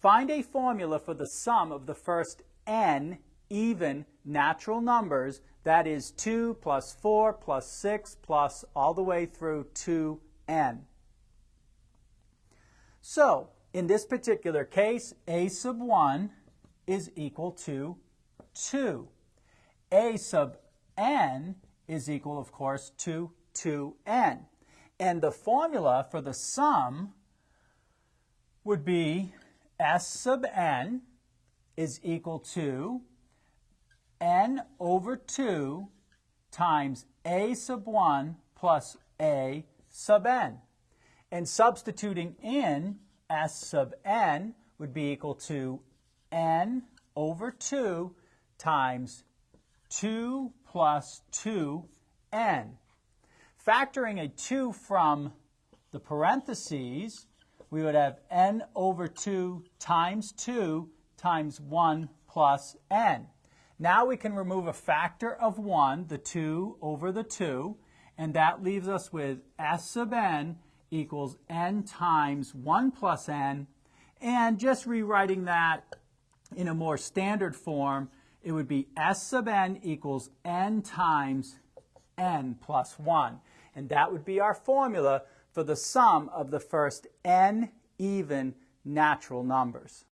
Find a formula for the sum of the first n even natural numbers, that is 2 plus 4 plus 6 plus all the way through 2n. So, in this particular case, a sub 1 is equal to 2. A sub n is equal, of course, to 2n. And the formula for the sum would be S sub n is equal to n over 2 times a sub 1 plus a sub n. And substituting in S sub n would be equal to n over 2 times 2 plus 2n. Factoring a 2 from the parentheses, we would have n over 2 times 2 times 1 plus n. Now we can remove a factor of 1, the 2 over the 2, and that leaves us with S sub n equals n times 1 plus n. And just rewriting that in a more standard form, it would be S sub n equals n times n plus 1. And that would be our formula for the sum of the first n even natural numbers.